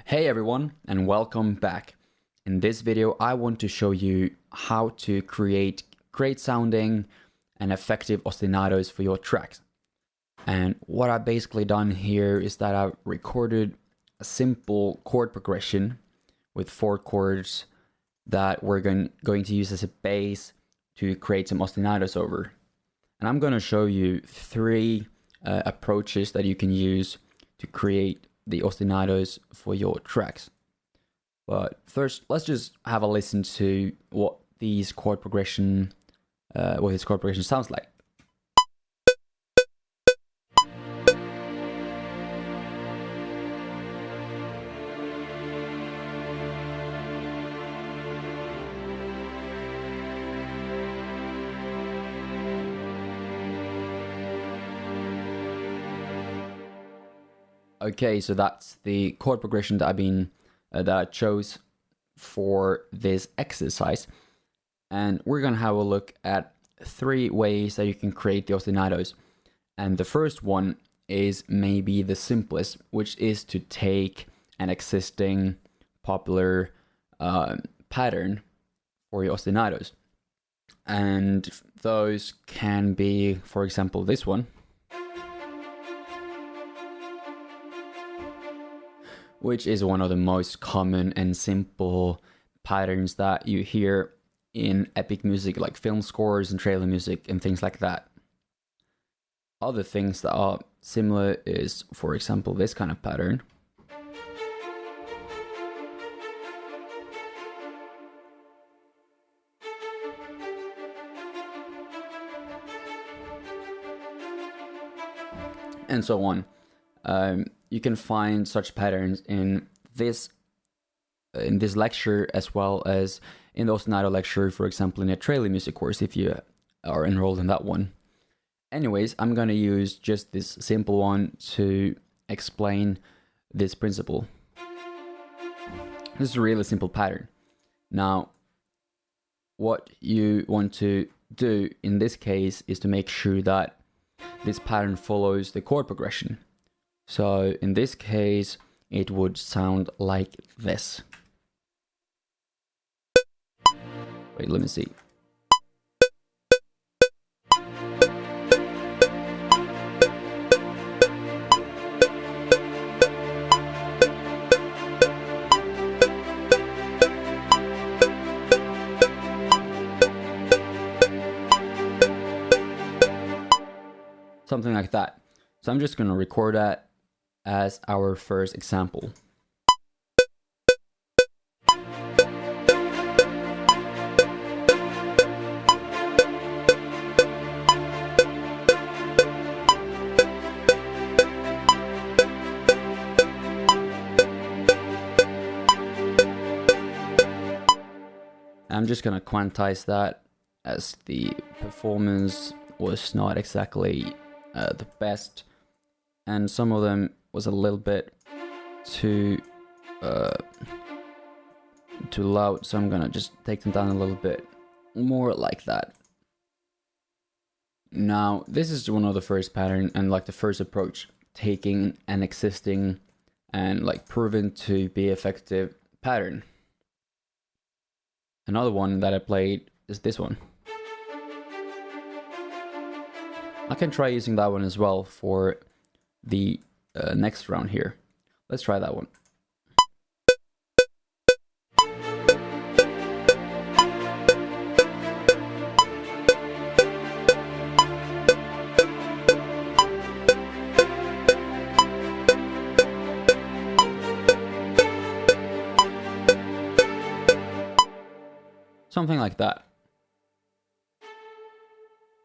Hey everyone, and welcome back. In this video, I want to show you how to create great sounding and effective ostinatos for your tracks. And what I've basically done here is that I've recorded a simple chord progression with 4 chords that we're going to use as a base to create some ostinatos over. And I'm going to show you 3 approaches that you can use to create the ostinatos for your tracks. But first, let's just have a listen to what this chord progression sounds like. Okay, so that's the chord progression that I chose for this exercise, and we're gonna have a look at 3 ways that you can create the ostinatos. And the first one is maybe the simplest, which is to take an existing popular pattern for your ostinatos, and those can be, for example, this one, which is one of the most common and simple patterns that you hear in epic music like film scores and trailer music and things like that. Other things that are similar is, for example, this kind of pattern. And so on. You can find such patterns in this lecture, as well as in the ostinato lecture, for example, in a trailer music course if you are enrolled in that one. Anyways, I'm going to use just this simple one to explain this principle. This is a really simple pattern. Now, what you want to do in this case is to make sure that this pattern follows the chord progression. So in this case, it would sound like this. Wait, let me see. Something like that. So I'm just going to record that as our first example. I'm just going to quantize that, as the performance was not exactly the best, and some of them was a little bit too loud, so I'm gonna just take them down a little bit more, like that. Now, this is one of the first pattern and like the first approach, taking an existing and like proven to be effective pattern. Another one that I played is this one. I can try using that one as well for the next round here. Let's try that one. Something like that.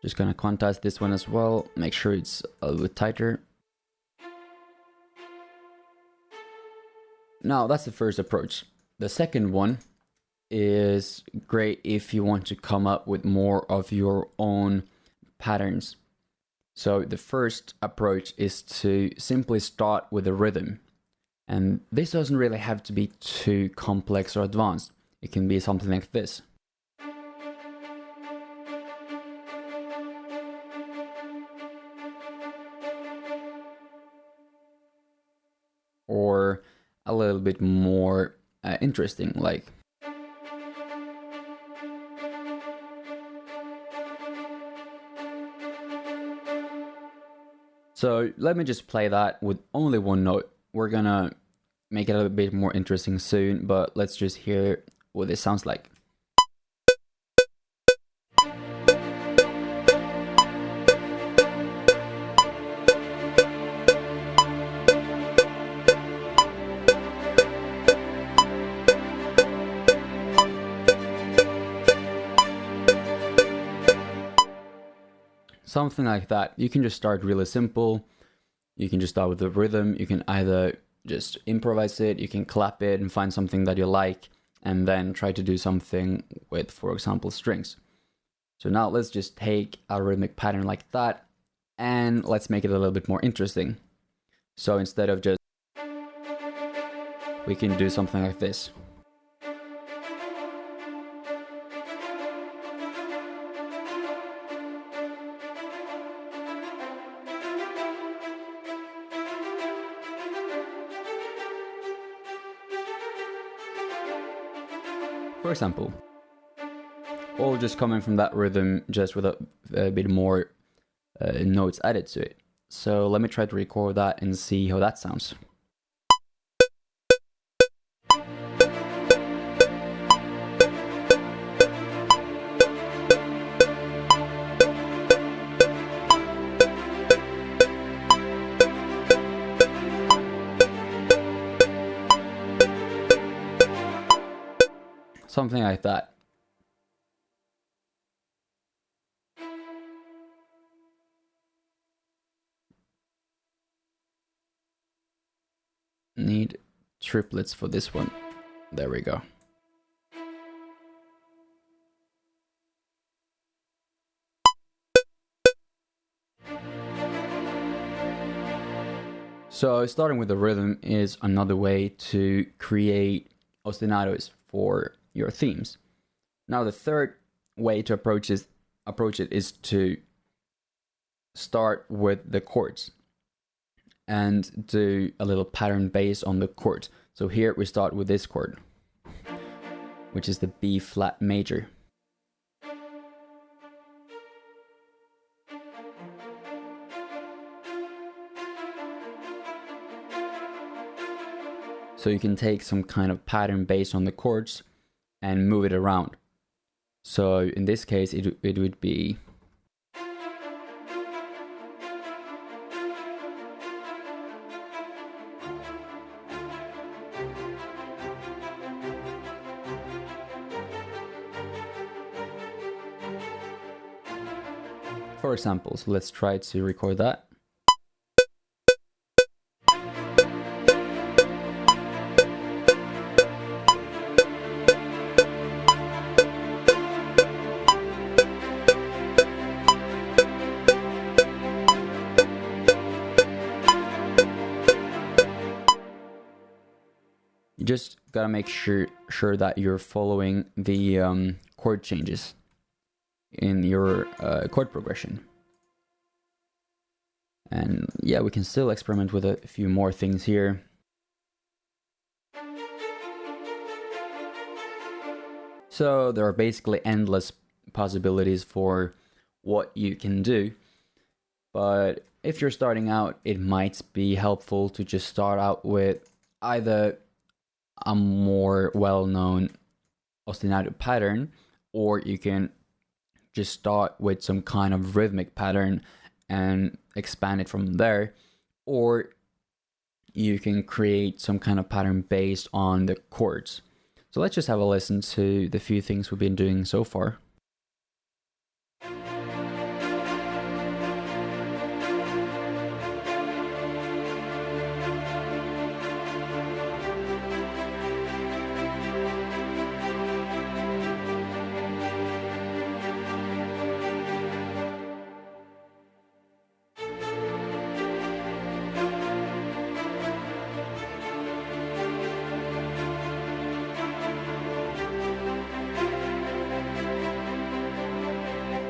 Just gonna quantize this one as well, make sure it's a little bit tighter. Now, that's the first approach. The second one is great if you want to come up with more of your own patterns. So the first approach is to simply start with a rhythm. And this doesn't really have to be too complex or advanced. It can be something like this. or a little bit more interesting, like. So let me just play that with only one note. We're gonna make it a little bit more interesting soon, but let's just hear what this sounds like. Something like that. You can just start really simple. You can just start with the rhythm. You can either just improvise it, you can clap it and find something that you like, and then try to do something with, for example, strings. So now let's just take a rhythmic pattern like that and let's make it a little bit more interesting. So instead of just, we can do something like this. For example, all just coming from that rhythm, just with a bit more notes added to it. So let me try to record that and see how that sounds. Something like that. Need triplets for this one. There we go. So starting with the rhythm is another way to create ostinatos for your themes. Now the third way to approach it is to start with the chords and do a little pattern based on the chords. So here we start with this chord, which is the B flat major. So you can take some kind of pattern based on the chords and move it around. So in this case, it would be for example. So let's try to record that. You just gotta make sure that you're following the chord changes in your chord progression. And yeah, we can still experiment with a few more things here. So there are basically endless possibilities for what you can do. But if you're starting out, it might be helpful to just start out with either a more well-known ostinato pattern, or you can just start with some kind of rhythmic pattern and expand it from there, or you can create some kind of pattern based on the chords. So let's just have a listen to the few things we've been doing so far.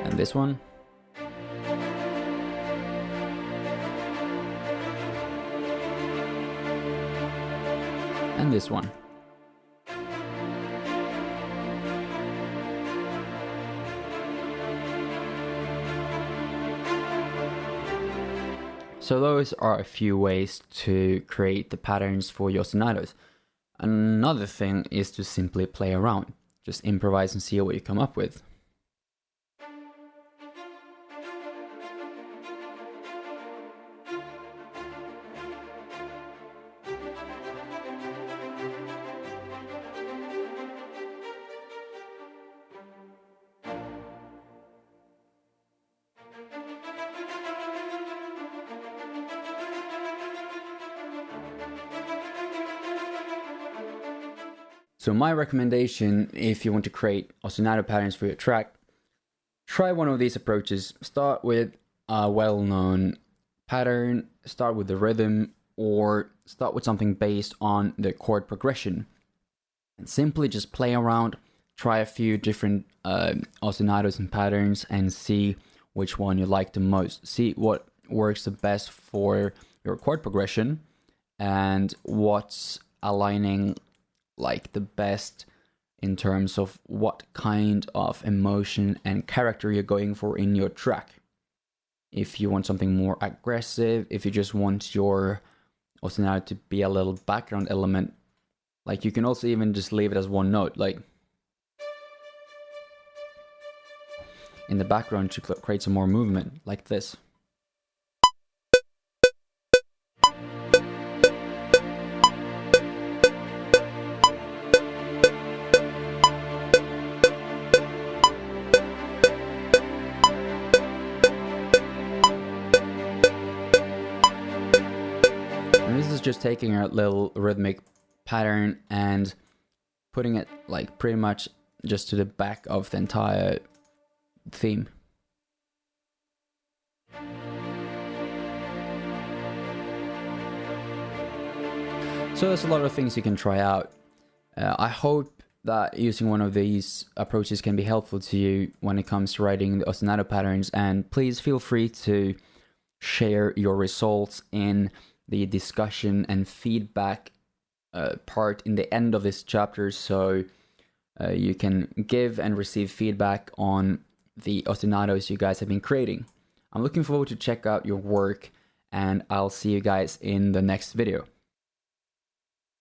And this one. and this one. So those are a few ways to create the patterns for your ostinatos. Another thing is to simply play around. Just improvise and see what you come up with. So my recommendation, if you want to create ostinato patterns for your track, try one of these approaches. Start with a well-known pattern, start with the rhythm, or start with something based on the chord progression. And simply just play around, try a few different ostinatos and patterns and see which one you like the most. See what works the best for your chord progression and what's aligning like the best in terms of what kind of emotion and character you're going for in your track. If you want something more aggressive, if you just want your ostinato to be a little background element, like you can also even just leave it as one note, like in the background to create some more movement, like this. And this is just taking a little rhythmic pattern and putting it like pretty much just to the back of the entire theme. So there's a lot of things you can try out. I hope that using one of these approaches can be helpful to you when it comes to writing the ostinato patterns, and please feel free to share your results in the discussion and feedback part in the end of this chapter, so you can give and receive feedback on the ostinatos you guys have been creating. I'm looking forward to check out your work, and I'll see you guys in the next video.